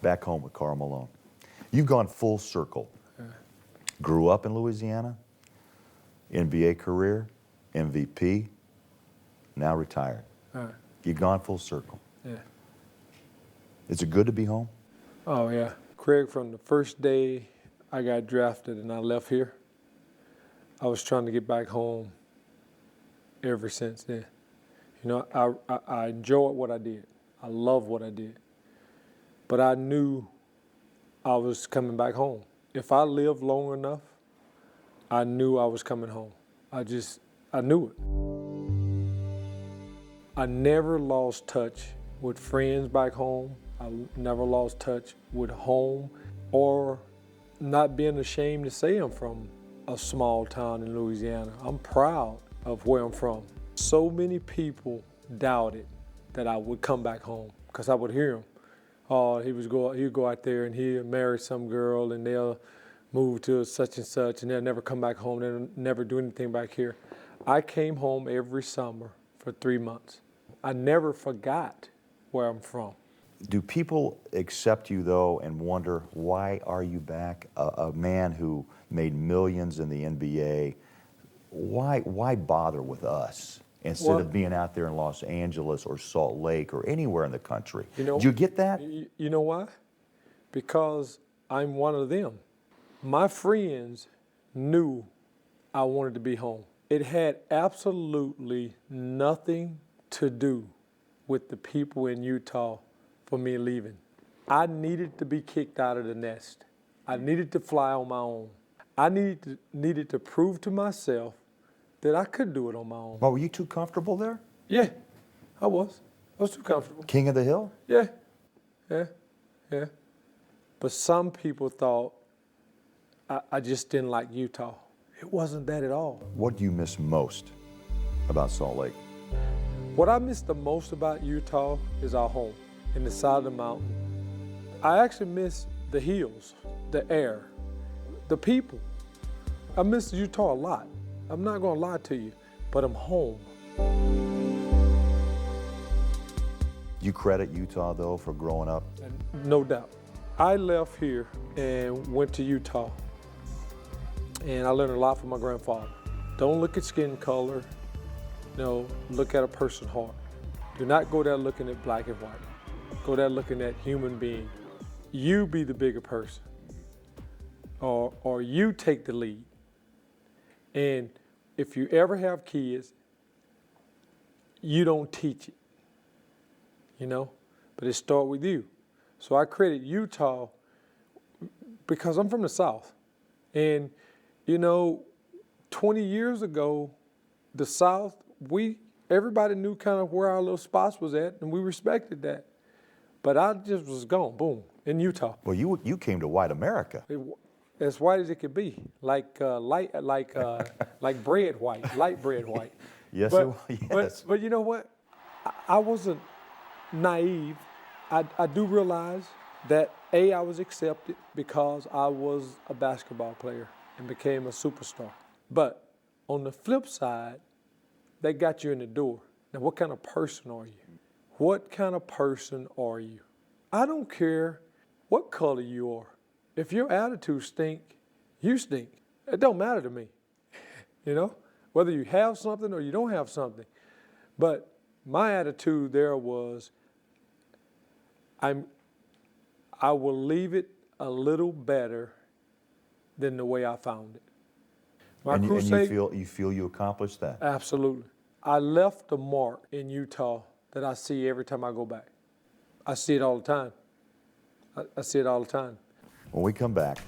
back home with Karl Malone. You've gone full circle. Grew up in Louisiana, NBA career, MVP, now retired. You've gone full circle. Yeah. Is it good to be home? Oh, yeah. Craig, from the first day I got drafted and I left here, I was trying to get back home ever since then. You know, I enjoyed what I did. I love what I did. But I knew I was coming back home. If I lived long enough, I knew I was coming home. I knew it. I never lost touch with friends back home. I never lost touch with home, or not being ashamed to say I'm from a small town in Louisiana. I'm proud of where I'm from. So many people doubted that I would come back home, because I would hear them. Oh, he'd go out there and he'll marry some girl and they'll move to such and such and they'll never come back home, they'll never do anything back here. I came home every summer for 3 months. I never forgot where I'm from. Do people accept you, though, and wonder, why are you back? A man who made millions in the NBA, why bother with us instead of being out there in Los Angeles or Salt Lake or anywhere in the country? You know, do you get that? You know why? Because I'm one of them. My friends knew I wanted to be home. It had absolutely nothing to do with the people in Utah for me leaving. I needed to be kicked out of the nest. I needed to fly on my own. I needed to prove to myself that I could do it on my own. Well, were you too comfortable there? Yeah, I was. I was too comfortable. King of the hill? Yeah. But some people thought I just didn't like Utah. It wasn't that at all. What do you miss most about Salt Lake? What I miss the most about Utah is our home in the side of the mountain. I actually miss the hills, the air, the people. I miss Utah a lot. I'm not gonna lie to you, but I'm home. You credit Utah, though, for growing up? No doubt. I left here and went to Utah, and I learned a lot from my grandfather. Don't look at skin color. No, look at a person's heart. Do not go there looking at black and white. Go there looking at human being. You be the bigger person, or you take the lead. And if you ever have kids, you don't teach it, you know, but it starts with you. So I credit Utah because I'm from the South. And, you know, 20 years ago, the South, everybody knew kind of where our little spots was at, and we respected that. But I just was gone, boom, in Utah. Well, you came to white America. As white as it could be, like bread white, light bread white. Yes, yes. But you know what? I wasn't naive. I do realize that I was accepted because I was a basketball player and became a superstar. But on the flip side, they got you in the door. Now, what kind of person are you? What kind of person are you? I don't care what color you are. If your attitude stink, you stink. It don't matter to me, you know, whether you have something or you don't have something. But my attitude there was, I will leave it a little better than the way I found it. And you feel you accomplished that? Absolutely. I left a mark in Utah that I see every time I go back. I see it all the time. I see it all the time. When we come back,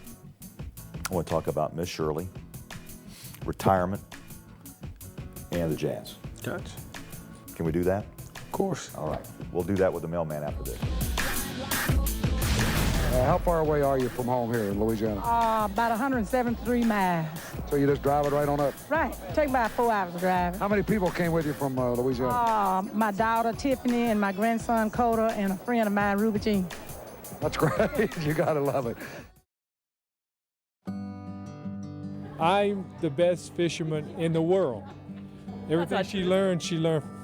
I want to talk about Miss Shirley, retirement, and the Jazz. Gotcha. Can we do that? Of course. All right. We'll do that with the mailman after this. How far away are you from home here in Louisiana? About 173 miles. So you just drive it right on up? Right. Take about 4 hours of driving. How many people came with you from Louisiana? My daughter, Tiffany, and my grandson, Coda, and a friend of mine, Ruby Jean. That's great. You gotta love it. I'm the best fisherman in the world. Everything she learned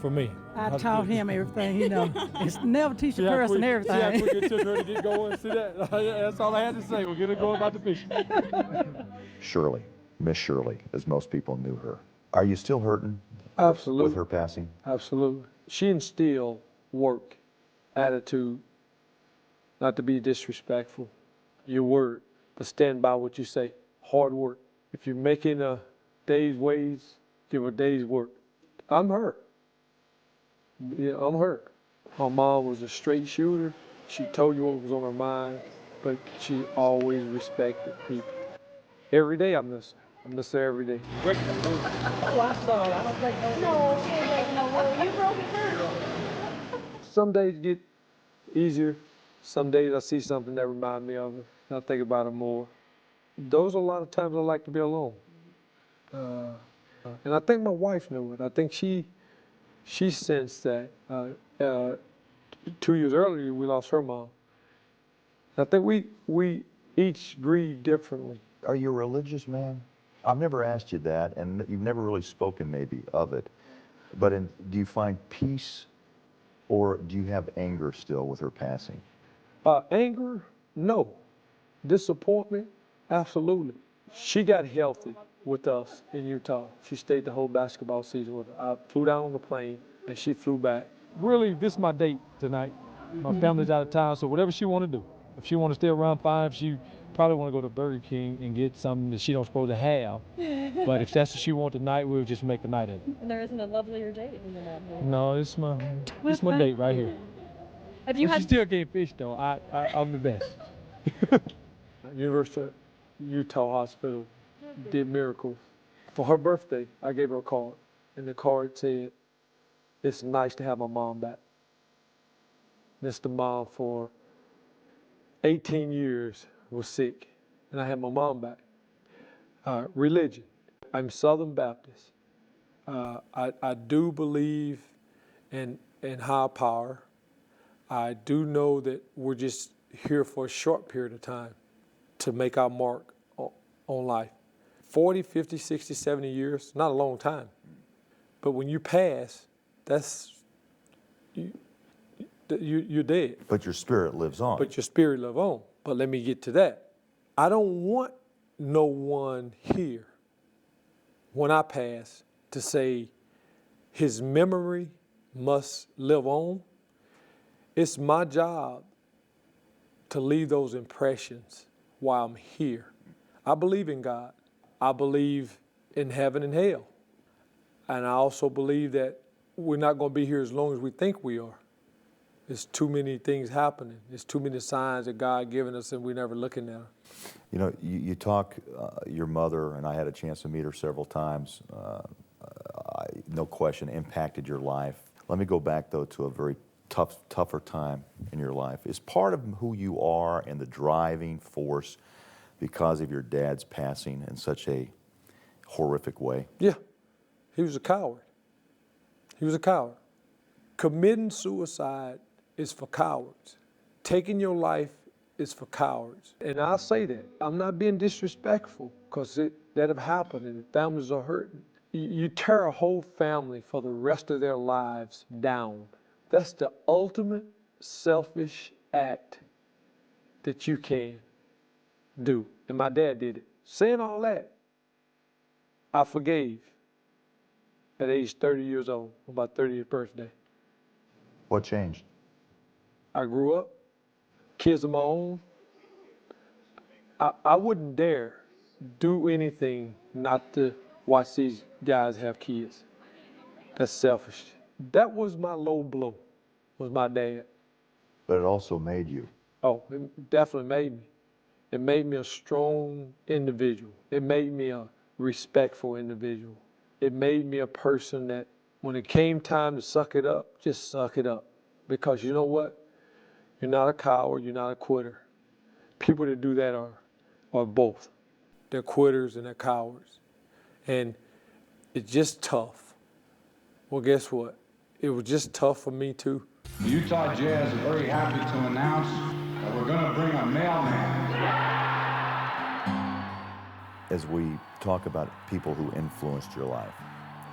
from me. I taught him everything he knows. It's never teach a person everything. See how quick it took her to get going? See that? That's all I had to say. We're gonna go about the fishing. Shirley, Miss Shirley, as most people knew her. Are you still hurting Absolutely. with her passing? Absolutely. She instilled work, attitude, not to be disrespectful, your word, but stand by what you say. Hard work. If you're making a day's wage, give a day's work. I'm her. Yeah, I'm her. My mom was a straight shooter. She told you what was on her mind, but she always respected people. Every day I miss her. I miss her every day. Oh, I saw it. I don't think no. You broke it first. Some days get easier. Some days I see something that reminds me of her, and I think about her more. Those are a lot of times I like to be alone. And I think my wife knew it. I think she sensed that. 2 years earlier, we lost her mom. I think we each grieve differently. Are you a religious man? I've never asked you that, and you've never really spoken maybe of it. But do you find peace, or do you have anger still with her passing? Anger, no. Disappointment, absolutely. She got healthy with us in Utah. She stayed the whole basketball season with us. I flew down on the plane, and she flew back. Really, this is my date tonight. My family's out of town, so whatever she want to do. If she want to stay around 5, she probably want to go to Burger King and get something that she don't supposed to have. But if that's what she want tonight, we'll just make a night of it. And there isn't a lovelier date than that. No, this is my date right here. Have you But had? she still can't fish though. I'm the best. University of Utah Hospital did miracles. For her birthday, I gave her a card, and the card said, "It's nice to have my mom back." Missed the mom for 18 years, was sick, and I had my mom back. Religion, I'm Southern Baptist. I do believe in higher power. I do know that we're just here for a short period of time to make our mark on life. 40, 50, 60, 70 years, not a long time. But when you pass, you're dead. But your spirit lives on. But your spirit live on. But let me get to that. I don't want no one here when I pass to say his memory must live on. It's my job to leave those impressions while I'm here. I believe in God. I believe in heaven and hell. And I also believe that we're not going to be here as long as we think we are. There's too many things happening. There's too many signs that God given us and we're never looking at them. You know, you talk, your mother, and I had a chance to meet her several times, no question, impacted your life. Let me go back, though, to a very tougher time in your life. Is part of who you are and the driving force because of your dad's passing in such a horrific way? Yeah, he was a coward. He was a coward. Committing suicide is for cowards. Taking your life is for cowards. And I say that. I'm not being disrespectful because that have happened and families are hurting. You tear a whole family for the rest of their lives down. That's the ultimate selfish act that you can do. And my dad did it. Saying all that, I forgave at age 30 years old, on my 30th birthday. What changed? I grew up, kids of my own. I wouldn't dare do anything not to watch these guys have kids. That's selfish. That was my low blow, was my dad. But it also made you. Oh, it definitely made me. It made me a strong individual. It made me a respectful individual. It made me a person that when it came time to suck it up, just suck it up. Because you know what? You're not a coward, you're not a quitter. People that do that are both. They're quitters and they're cowards. And it's just tough. Well, guess what? It was just tough for me too. The Utah Jazz are very happy to announce that we're going to bring a mailman. As we talk about people who influenced your life,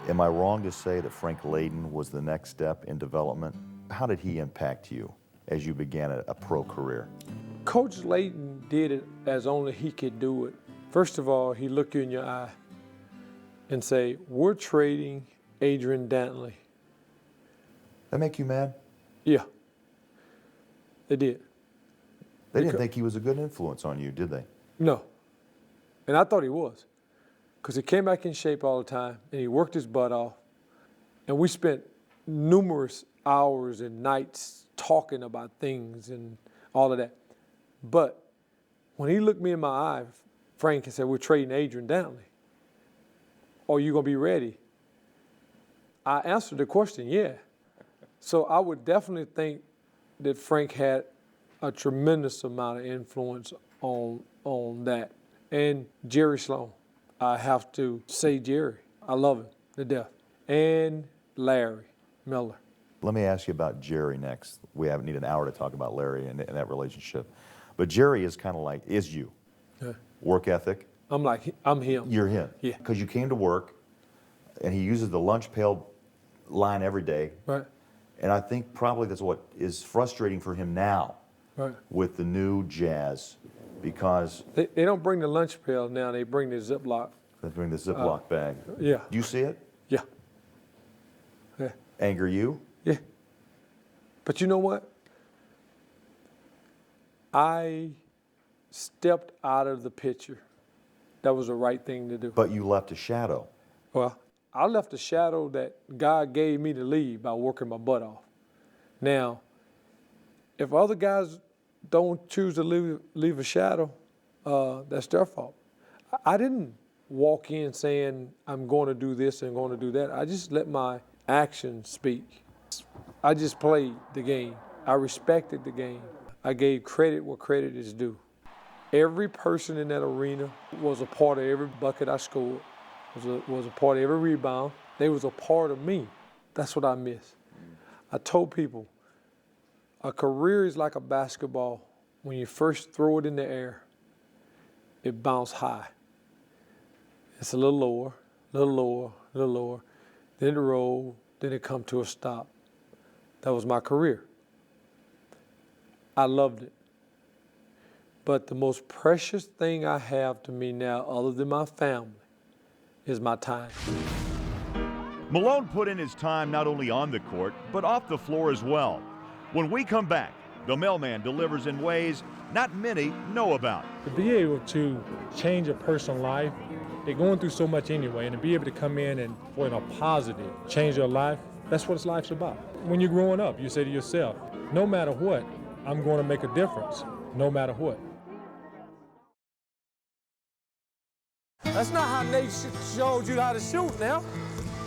Am I wrong to say that Frank Layden was the next step in development? How did he impact you as you began a pro career? Coach Layton did it as only he could do it. First of all, he looked you in your eye and say, we're trading Adrian Dantley. That make you mad? Yeah, they did. They didn't think he was a good influence on you, did they? No, and I thought he was, because he came back in shape all the time and he worked his butt off. And we spent numerous hours and nights talking about things and all of that. But when he looked me in my eye, Frank, and said, we're trading Adrian Dantley. Are you going to be ready? I answered the question, yeah. So I would definitely think that Frank had a tremendous amount of influence on that. And Jerry Sloan, I have to say Jerry. I love him to death. And Larry Miller. Let me ask you about Jerry next. We need an hour to talk about Larry and that relationship. But Jerry is kind of like, is you. Yeah. Work ethic. I'm him. You're him. Yeah. Because you came to work, and he uses the lunch pail line every day. Right. And I think probably that's what is frustrating for him now with the new Jazz, because They don't bring the lunch pail now, they bring the Ziploc. they bring the Ziploc bag. Yeah. Do you see it? Yeah. Yeah. Anger you? Yeah. But you know what? I stepped out of the picture. That was the right thing to do. But you left a shadow. Well, I left a shadow that God gave me to leave by working my butt off. Now, if other guys don't choose to leave a shadow, that's their fault. I didn't walk in saying I'm going to do this and going to do that. I just let my actions speak. I just played the game. I respected the game. I gave credit where credit is due. Every person in that arena was a part of every bucket I scored, was a part of every rebound. They was a part of me. That's what I miss. I told people, a career is like a basketball. When you first throw it in the air, it bounces high. It's a little lower, little lower, little lower. Then it roll, then it come to a stop. That was my career. I loved it. But the most precious thing I have to me now, other than my family, is my time. Malone put in his time not only on the court, but off the floor as well. When we come back, the mailman delivers in ways not many know about. To be able to change a person's life, they're going through so much anyway, and to be able to come in and, for a positive, change your life, that's what life's about. When you're growing up, you say to yourself, no matter what, I'm going to make a difference, no matter what. That's not how Nate showed you how to shoot now.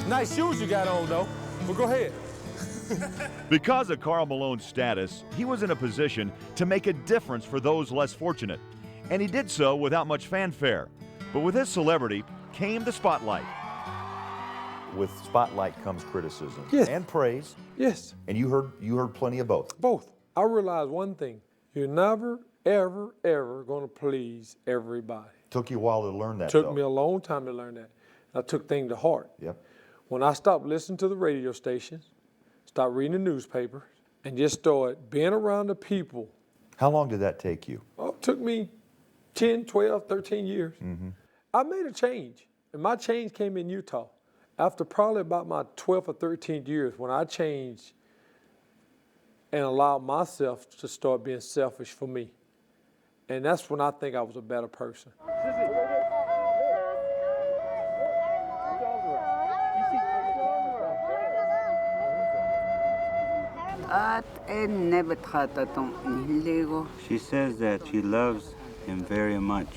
Nice shoes you got on, though. But go ahead. Because of Karl Malone's status, he was in a position to make a difference for those less fortunate. And he did so without much fanfare. But with his celebrity came the spotlight. With spotlight comes criticism Yes. and praise. Yes. And you heard plenty of both. Both. I realized one thing. You're never, ever, ever going to please everybody. Took you a while to learn that, Took though. me a long time to learn that. I took things to heart. Yep. When I stopped listening to the radio stations, stopped reading the newspapers, and just started being around the people. How long did that take you? Oh, it took me 10, 12, 13 years. I made a change, and my change came in Utah. After probably about my 12th or 13th years, when I changed and allowed myself to start being selfish for me. And that's when I think I was a better person. She says that she loves him very much.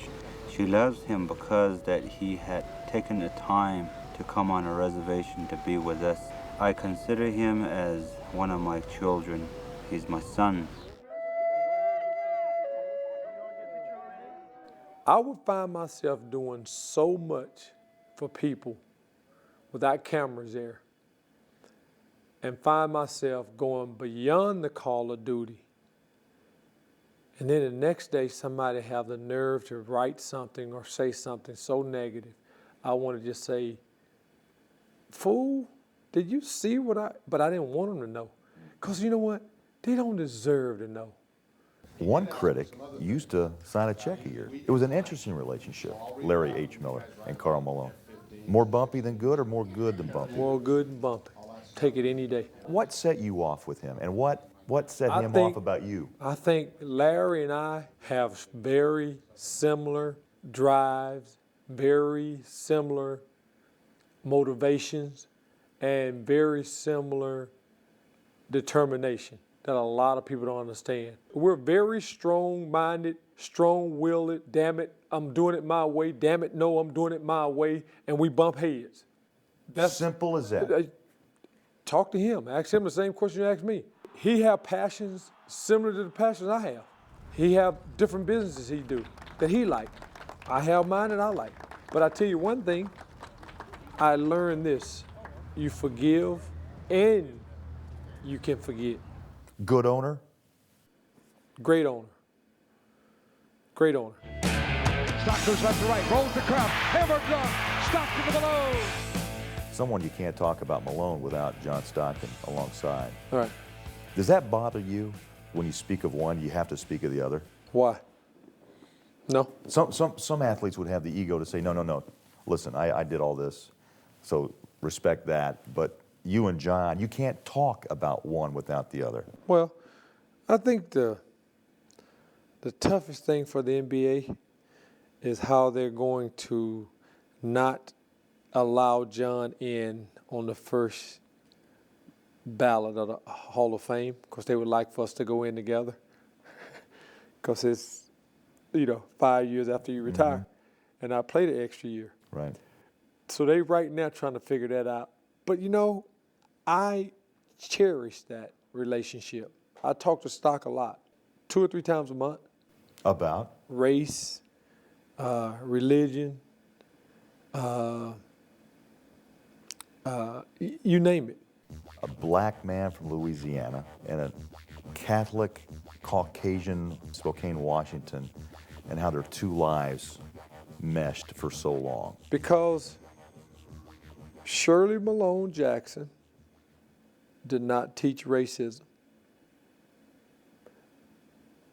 She loves him because that he had taken the time to come on a reservation to be with us. I consider him as one of my children. He's my son. I would find myself doing so much for people without cameras there, and find myself going beyond the call of duty. And then the next day, somebody have the nerve to write something or say something so negative. I want to just say, fool, did you see what but I didn't want them to know. Because you know what? They don't deserve to know. One critic used to sign a check a year. It was an interesting relationship, Larry H. Miller and Karl Malone. More bumpy than good or more good than bumpy? More good than bumpy. Take it any day. What set you off with him, and what set him off about you? I think Larry and I have very similar drives, very similar motivations, and very similar determination that a lot of people don't understand. We're very strong-minded, strong-willed, damn it, I'm doing it my way, damn it, no, I'm doing it my way, and we bump heads. That's simple as that. Talk to him. Ask him the same question you asked me. He have passions similar to the passions I have. He have different businesses he do that he like. I have mine that I like. But I tell you one thing, I learned this. You forgive and you can forget. Good owner? Great owner. Great owner. Stock goes left to right, rolls the crowd, hammer drop, Stockton to Malone. Someone you can't talk about Malone without John Stockton alongside. All right. Does that bother you when you speak of one, you have to speak of the other? Why? No. Some athletes would have the ego to say, no. Listen, I did all this, so respect that. But you and John, you can't talk about one without the other. Well, I think the toughest thing for the NBA is how they're going to not allow John in on the first ballot of the Hall of Fame because they would like for us to go in together because it's, 5 years after you retire, and I played an extra year. Right. So they right now trying to figure that out. But I cherish that relationship. I talk to Stock a lot, 2 or 3 times a month. About? Race, religion, you name it. A black man from Louisiana and a Catholic Caucasian Spokane, Washington, and how their 2 lives meshed for so long. Because Shirley Malone Jackson did not teach racism.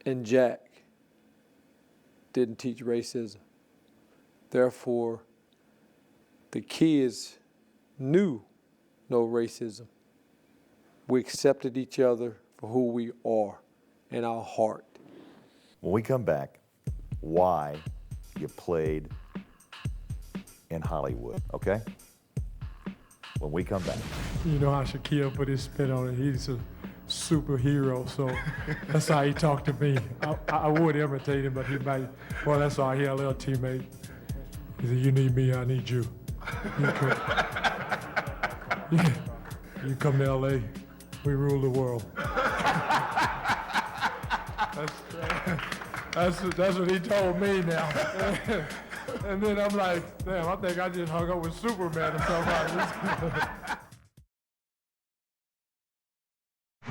And Jack didn't teach racism. Therefore, the kids knew no racism. We accepted each other for who we are in our heart. When we come back, why you played in Hollywood, okay? When we come back. You know how Shaquille put his spin on it. He's a superhero, so that's how he talked to me. I would imitate him, but he might. Well, that's all. He had a little teammate. He said, "You need me, I need you. You come to LA, we rule the world." That's what he told me now. And then I'm like, damn, I think I just hung up with Superman or something.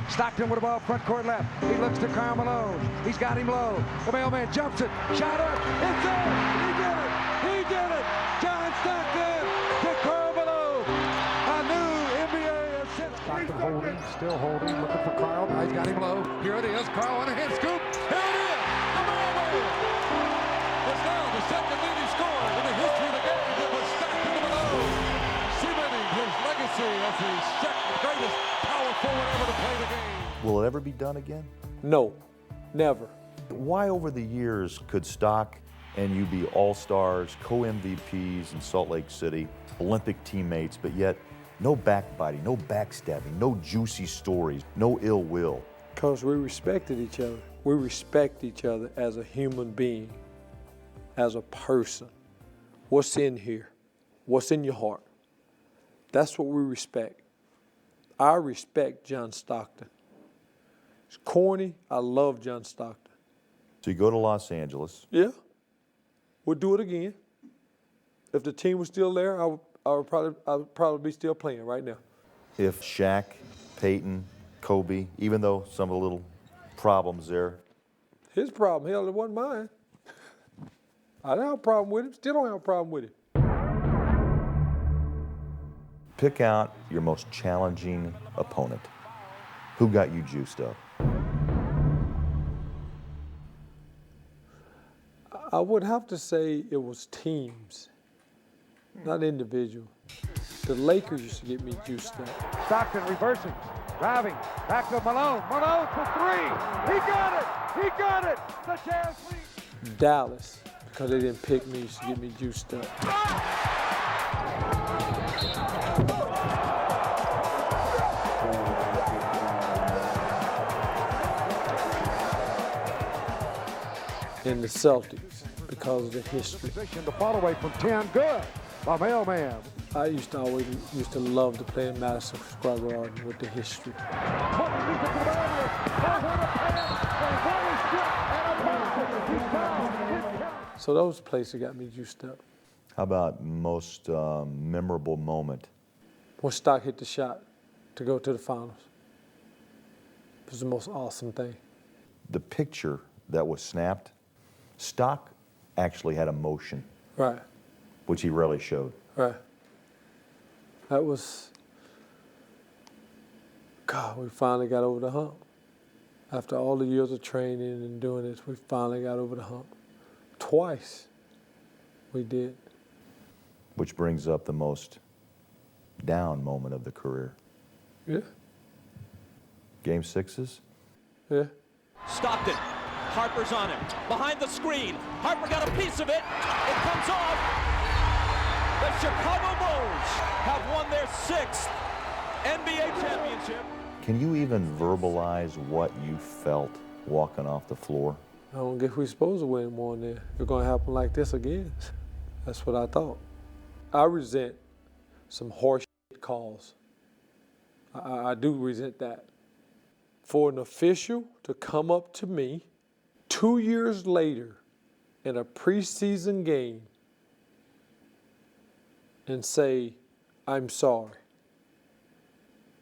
Stockton with the ball, front court left. He looks to Karl Malone. He's got him low. The mailman jumps it. Shot up. It's there. He did it. He did it. John Stockton to Karl Malone. A new NBA assist. Stockton holding, still holding, looking for Karl. He's got him low. Here it is. Karl on a hand scoop. Here it is. The mailman. It's now the second leading scorer in the history of the game. It was Stockton to Malone, cementing his legacy as the second greatest power forward ever to play the game. Will it ever be done again? No, never. Why over the years could Stock and you be all-stars, co-MVPs in Salt Lake City, Olympic teammates, but yet no backbiting, no backstabbing, no juicy stories, no ill will? Because we respected each other. We respect each other as a human being, as a person. What's in here? What's in your heart? That's what we respect. I respect John Stockton. It's corny. I love John Stockton. So you go to Los Angeles. Yeah. We'll do it again. If the team was still there, I would probably be still playing right now. If Shaq, Peyton, Kobe, even though some of the little problems there. His problem, hell, it wasn't mine. I didn't have a problem with him. Still don't have a problem with him. Pick out your most challenging opponent. Who got you juiced up? I would have to say it was teams, not individual. The Lakers used to get me juiced up. Stockton reversing, driving, back to Malone. Malone for three. He got it. He got it. The Jazz lead. Dallas, because they didn't pick me, used to get me juiced up. And the Celtics, because of the history. Position to fall away from 10. Good. By Mailman. I used to love to play in Madison Square Garden with the history. So those places got me juiced up. How about most memorable moment? When Stock hit the shot to go to the finals. It was the most awesome thing. The picture that was snapped, Stock actually had emotion, Right, which he rarely showed. right. That was, God, we finally got over the hump. After all the years of training and doing this, we finally got over the hump. Twice we did. Which brings up the most down moment of the career. Yeah, Game sixes? yeah. Stockton. Harper's on him. Behind the screen. Harper got a piece of it. It comes off. The Chicago Bulls have won their 6th NBA championship. Can you even verbalize what you felt walking off the floor? I don't guess we're supposed to win more than that. If it's going to happen like this again. That's what I thought. I resent some horse calls. I do resent that. For an official to come up to me 2 years later in a preseason game and say, I'm sorry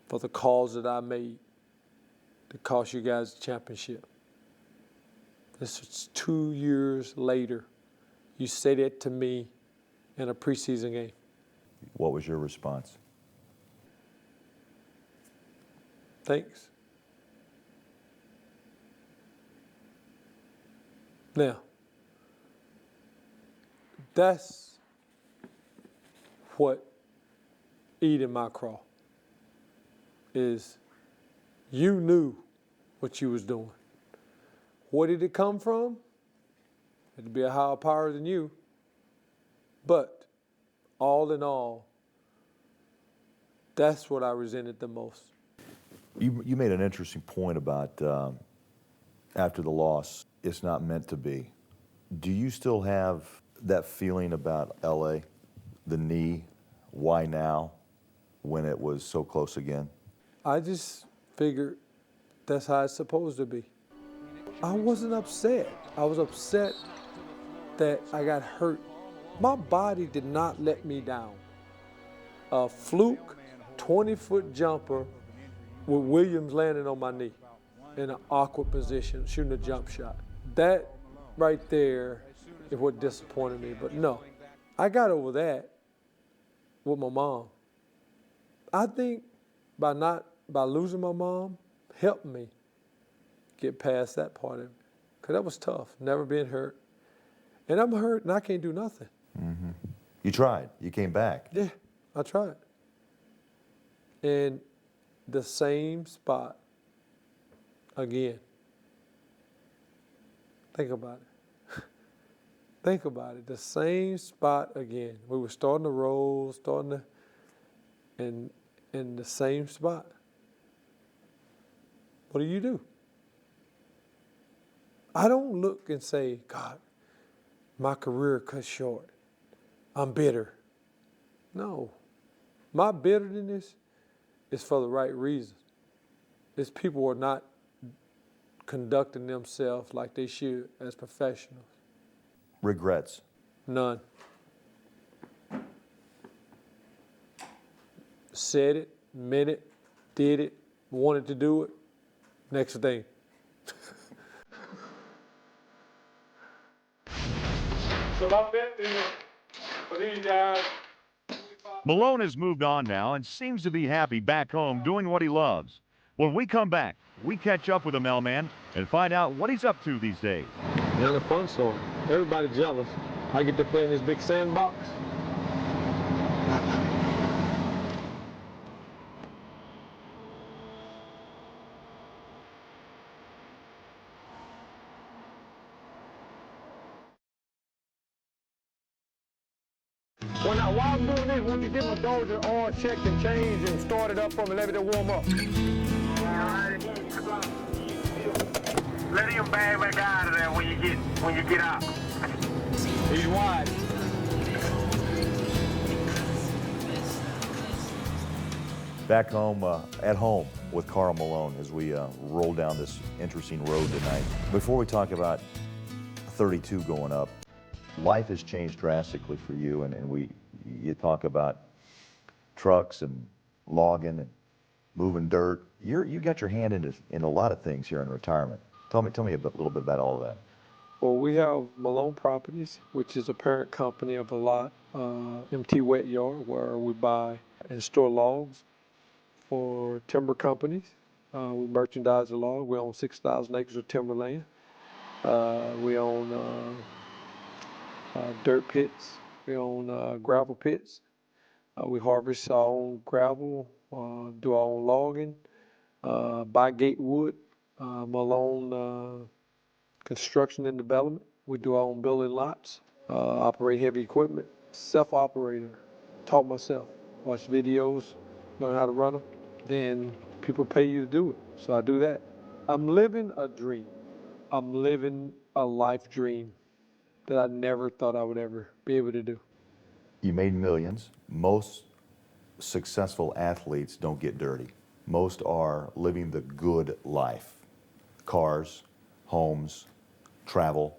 for the calls that I made that cost you guys the championship. This is 2 years later. You say that to me in a preseason game. What was your response? Thanks. Now, that's what eating my craw is. You knew what you was doing. Where did it come from? It'd be a higher power than you. But all in all, that's what I resented the most. You made an interesting point about after the loss, it's not meant to be. Do you still have that feeling about LA, the knee, why now, when it was so close again? I just figured that's how it's supposed to be. I wasn't upset. I was upset that I got hurt. My body did not let me down. A fluke 20-foot jumper with Williams landing on my knee in an awkward position, shooting a jump shot. That right there is what disappointed me. But no, I got over that with my mom. I think by losing my mom helped me get past that part of it. Because that was tough, never being hurt. And I'm hurt and I can't do nothing. Mm-hmm. You tried. You came back. Yeah, I tried. And the same spot again. Think about it. Think about it. The same spot again. We were starting to roll, and in the same spot. What do? I don't look and say, God, my career cut short. I'm bitter. No. My bitterness is for the right reason. It's people who are not conducting themselves like they should as professionals. Regrets? None. Said it, meant it, did it, wanted to do it. Next thing. So I've been there for these guys 25 Malone has moved on now and seems to be happy back home doing what he loves. When we come back, we catch up with the mailman and find out what he's up to these days. And a fun story. Everybody jealous. I get to play in this big sandbox. While I'm doing this, when you get my dozer oil checked and changed and started up for me, let it warm up. Let him bag back out of there when you get out. He's wide. Back home, at home with Karl Malone as we roll down this interesting road tonight. Before we talk about 32 going up, life has changed drastically for you, and you talk about trucks and logging and moving dirt. You got your hand in a lot of things here in retirement. Tell me a little bit about all of that. Well, we have Malone Properties, which is a parent company of a lot, MT Wet Yard, where we buy and store logs for timber companies. We merchandise the log. We own 6,000 acres of timberland. We own dirt pits. We own gravel pits. We harvest our own gravel, do our own logging, buy gate wood. Malone Construction and Development. We do our own building lots, operate heavy equipment. Self-operator, taught myself, watch videos, learn how to run them. Then people pay you to do it, so I do that. I'm living a dream. I'm living a life dream that I never thought I would ever be able to do. You made millions. Most successful athletes don't get dirty. Most are living the good life. Cars, homes, travel.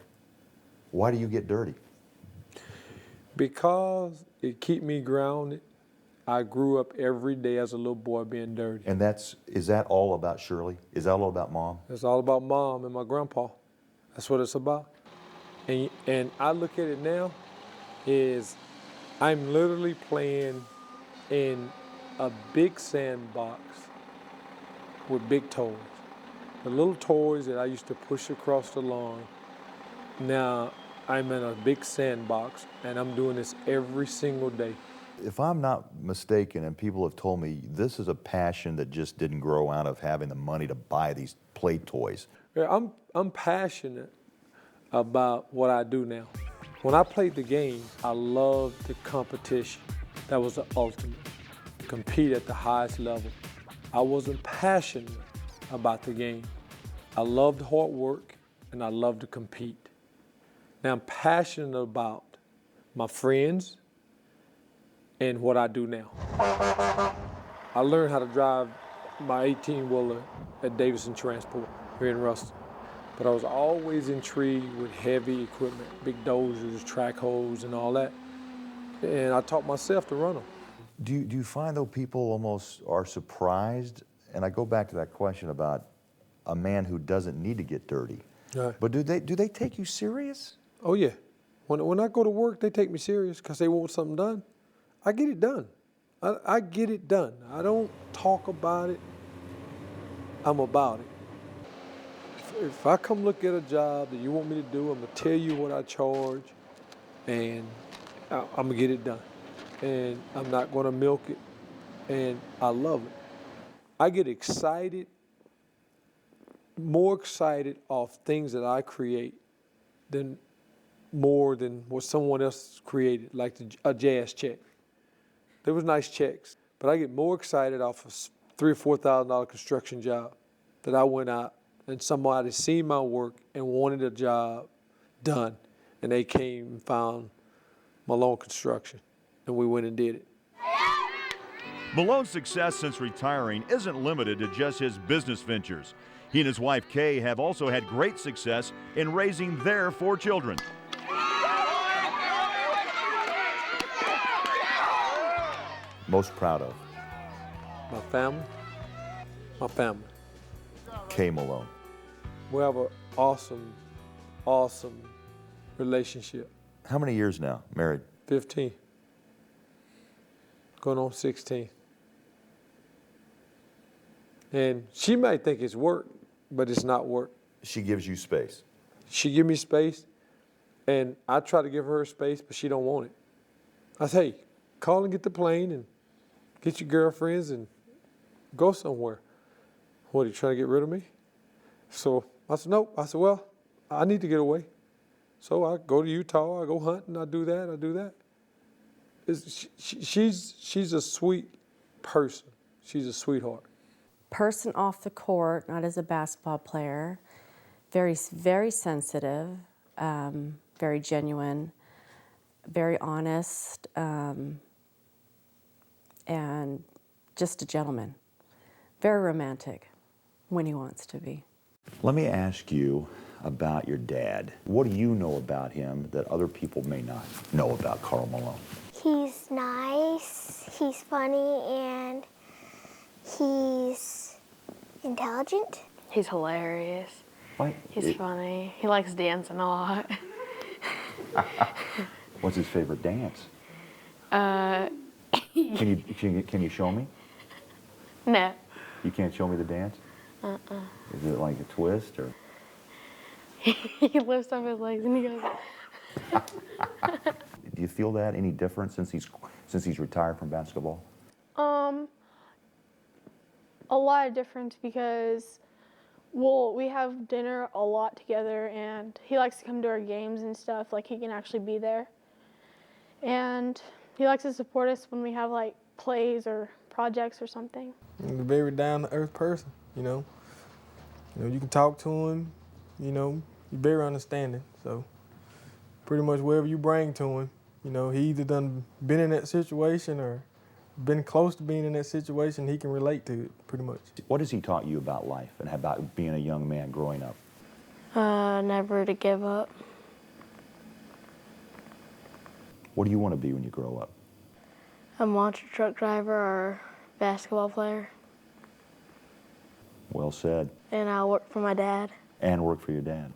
Why do you get dirty? Because it keep me grounded. I grew up every day as a little boy being dirty. And is that all about Shirley? Is that all about Mom? It's all about Mom and my grandpa. That's what it's about. And I look at it now is I'm literally playing in a big sandbox with big toys. The little toys that I used to push across the lawn. Now I'm in a big sandbox and I'm doing this every single day. If I'm not mistaken, and people have told me, this is a passion that just didn't grow out of having the money to buy these play toys. Yeah, I'm passionate about what I do now. When I played the game, I loved the competition. That was the ultimate. Compete at the highest level. I wasn't passionate about the game. I loved hard work and I loved to compete. Now I'm passionate about my friends and what I do now. I learned how to drive my 18-wheeler at Davison Transport here in Ruston. But I was always intrigued with heavy equipment, big dozers, track hoes, and all that. And I taught myself to run them. Do you find, though, people almost are surprised? And I go back to that question about a man who doesn't need to get dirty. Right. But do they take you serious? Oh, yeah. When I go to work, they take me serious because they want something done. I get it done. I get it done. I don't talk about it. I'm about it. If I come look at a job that you want me to do, I'm going to tell you what I charge, and I'm going to get it done. And I'm not going to milk it, and I love it. I get excited, more excited off things that I create than more than what someone else created, like a jazz check. There was nice checks, but I get more excited off a $3,000 or $4,000 construction job that I went out and somebody seen my work and wanted a job done, and they came and found Malone Construction, and we went and did it. Malone's success since retiring isn't limited to just his business ventures. He and his wife, Kay, have also had great success in raising their 4 children. Most proud of? My family. My family. Kay Malone. We have an awesome, awesome relationship. How many years now, married? 15. going on 16. And she might think it's work, but it's not work. She gives you space. She give me space, and I try to give her space, but she don't want it. I say, hey, call and get the plane and get your girlfriends and go somewhere. What, are you trying to get rid of me? So I said, nope. I said, well, I need to get away. So I go to Utah, I go hunting, I do that. She's a sweet person. She's a sweetheart. Person off the court, not as a basketball player, very, very sensitive, very genuine, very honest, and just a gentleman. Very romantic when he wants to be. Let me ask you about your dad. What do you know about him that other people may not know about Karl Malone? He's nice, he's funny, and he's intelligent. He's hilarious. What? He's funny. He likes dancing a lot. What's his favorite dance? Can you show me? No. You can't show me the dance? Is it like a twist or? He lifts up his legs and he goes. Do you feel that any different since he's retired from basketball? A lot of difference because, well, we have dinner a lot together, and he likes to come to our games and stuff. Like, he can actually be there, and he likes to support us when we have like plays or projects or something. He's a very down-to-earth person, you know. You can talk to him, he's very understanding. So pretty much wherever you bring to him, he either done been in that situation or been close to being in that situation, he can relate to it pretty much. What has he taught you about life and about being a young man growing up? Never to give up. What do you want to be when you grow up? A monster truck driver or basketball player. Well said. And I'll work for my dad. And work for your dad.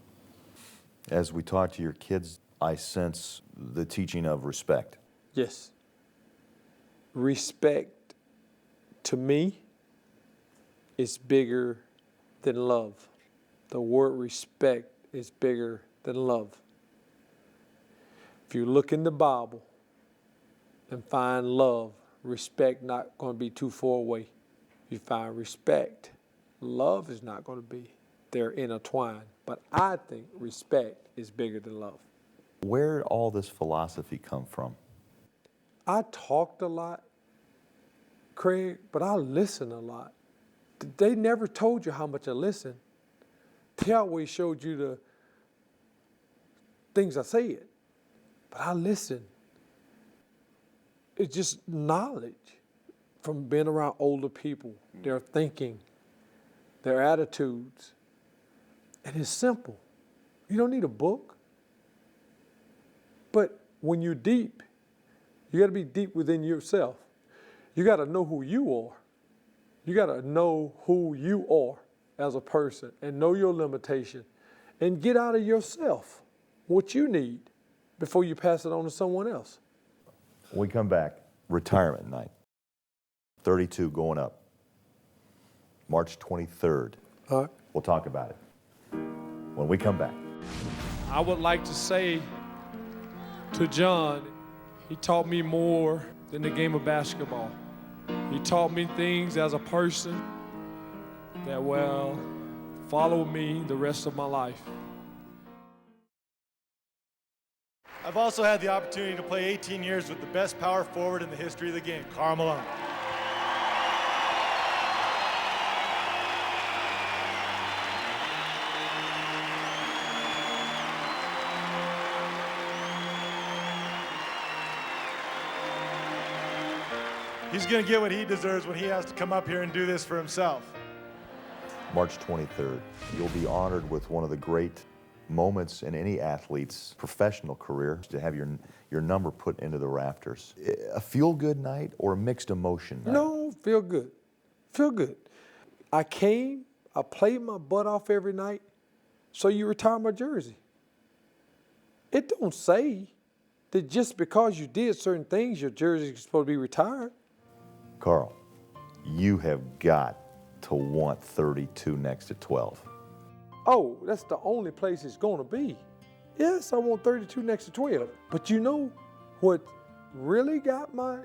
As we talk to your kids, I sense the teaching of respect. Yes. Respect, to me, is bigger than love. The word respect is bigger than love. If you look in the Bible and find love, respect not going to be too far away. If you find respect, love is not going to be. They're intertwined. But I think respect is bigger than love. Where did all this philosophy come from? I talked a lot, Craig, but I listen a lot. They never told you how much I listen. They always showed you the things I said, but I listen. It's just knowledge from being around older people, their thinking, their attitudes. And it's simple. You don't need a book. But when you're deep, you got to be deep within yourself. You got to know who you are. You got to know who you are as a person and know your limitation and get out of yourself what you need before you pass it on to someone else. When we come back, retirement night, 32 going up, March 23rd. All right. We'll talk about it when we come back. I would like to say to John, he taught me more than the game of basketball. He taught me things as a person that will follow me the rest of my life. I've also had the opportunity to play 18 years with the best power forward in the history of the game, Karl Malone. He's going to get what he deserves when he has to come up here and do this for himself. March 23rd, you'll be honored with one of the great moments in any athlete's professional career, to have your number put into the rafters. A feel-good night or a mixed emotion night? No, feel good. Feel good. I came, I played my butt off every night, so you retire my jersey. It don't say that just because you did certain things, your jersey is supposed to be retired. Karl, you have got to want 32 next to 12. Oh, that's the only place it's going to be. Yes, I want 32 next to 12. But you know what really got my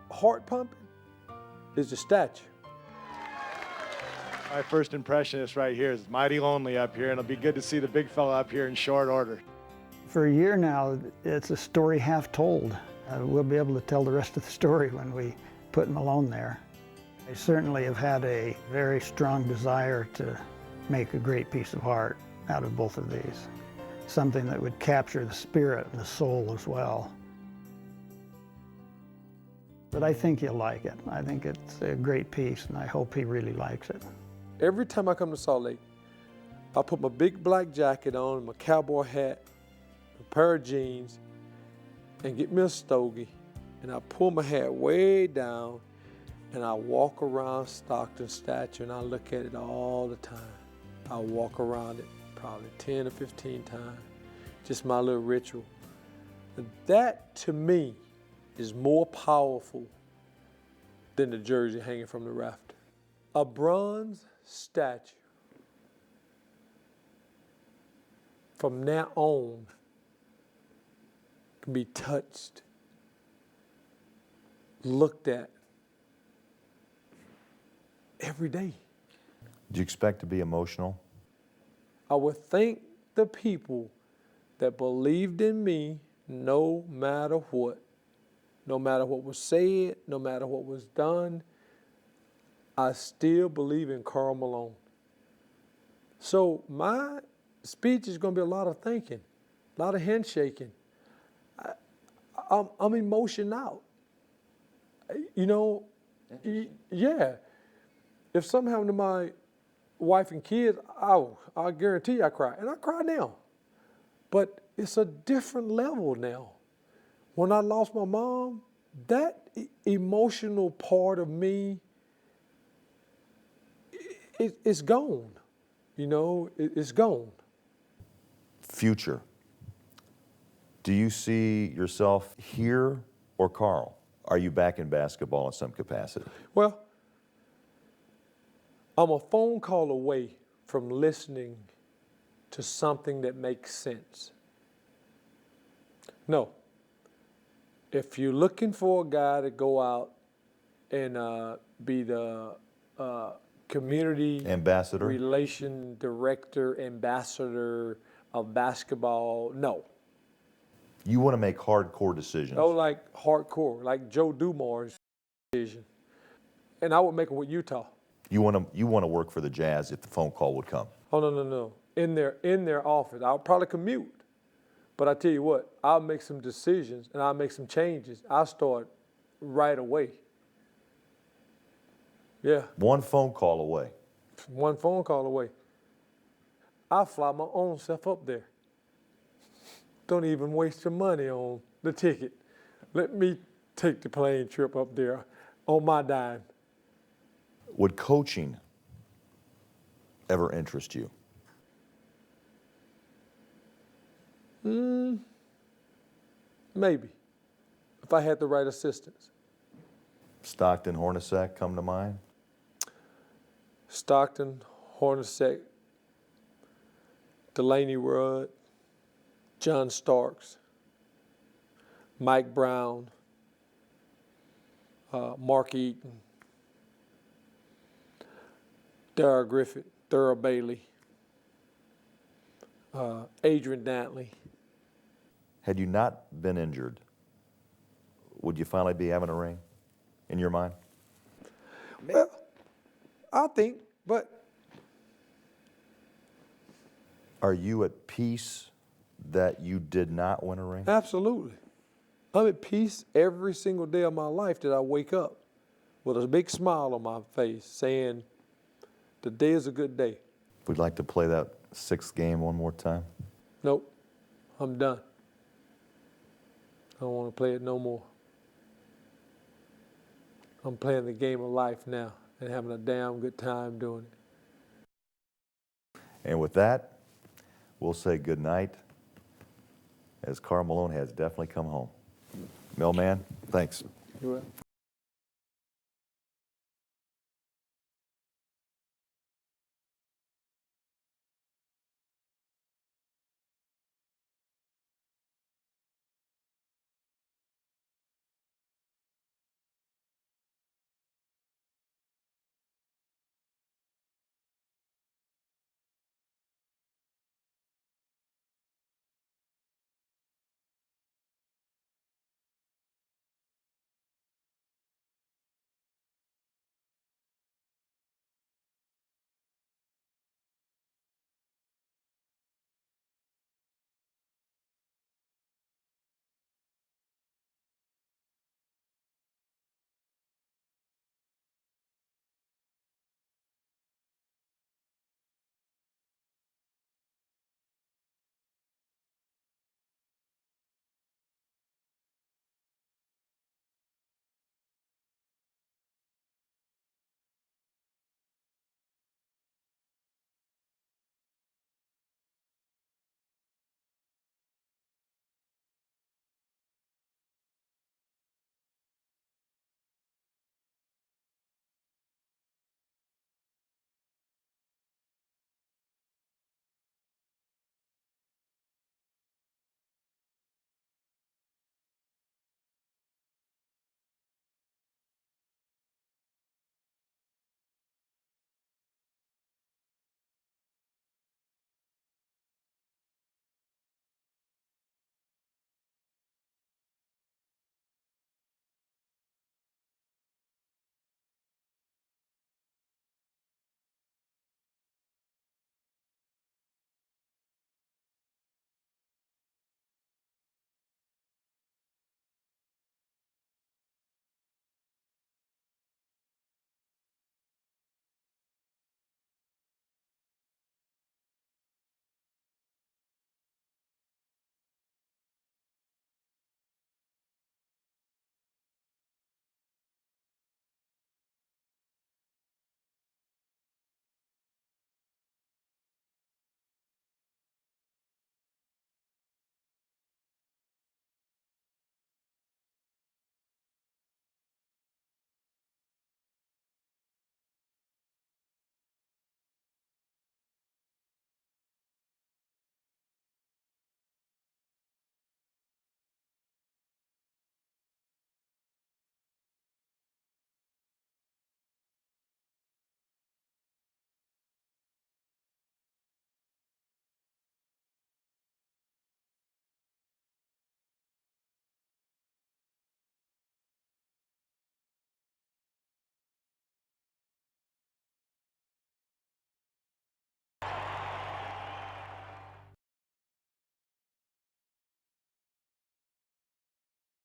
heart pumping? Is the statue. My first impression is right here. It's mighty lonely up here, and it'll be good to see the big fella up here in short order. For a year now, it's a story half told. We'll be able to tell the rest of the story when we put Malone there. I certainly have had a very strong desire to make a great piece of art out of both of these. Something that would capture the spirit and the soul as well. But I think you'll like it. I think it's a great piece, and I hope he really likes it. Every time I come to Salt Lake, I put my big black jacket on, my cowboy hat, a pair of jeans, and get me a stogie, and I pull my hat way down, and I walk around Stockton statue, and I look at it all the time. I walk around it probably 10 or 15 times, just my little ritual. And that, to me, is more powerful than the jersey hanging from the rafter. A bronze statue, from now on, can be touched, looked at every day. Do you expect to be emotional? I would thank the people that believed in me no matter what was said, no matter what was done. I still believe in Karl Malone. So my speech is going to be a lot of thinking, a lot of handshaking. I'm emotional out. You know, yeah. If something happened to my wife and kids, I guarantee you I cry. And I cry now. But it's a different level now. When I lost my mom, that emotional part of me, it's gone. You know, it's gone. Future. Do you see yourself here or Karl? Are you back in basketball in some capacity? Well, I'm a phone call away from listening to something that makes sense. No. If you're looking for a guy to go out and be the community ambassador, relation director, ambassador of basketball, no. You want to make hardcore decisions. Oh, like hardcore, like Joe Dumars' decision. And I would make it with Utah. You want to work for the Jazz if the phone call would come. Oh, no. In their office. I'll probably commute. But I tell you what, I'll make some decisions and I'll make some changes. I'll start right away. Yeah. One phone call away. One phone call away. I'll fly my own self up there. Don't even waste your money on the ticket. Let me take the plane trip up there on my dime. Would coaching ever interest you? Maybe, if I had the right assistants. Stockton, Hornacek come to mind? Stockton, Hornacek, Delaney Rudd, John Starks, Mike Brown, Mark Eaton, Darrell Griffith, Thurl Bailey, Adrian Dantley. Had you not been injured, would you finally be having a ring in your mind? Well, I think, but. Are you at peace that you did not win a ring? Absolutely. I'm at peace every single day of my life that I wake up with a big smile on my face saying, the day is a good day. Would you like to play that sixth game one more time? Nope, I'm done. I don't want to play it no more. I'm playing the game of life now and having a damn good time doing it. And with that, we'll say good night, as Karl Malone has definitely come home. Mailman, thanks. You're welcome.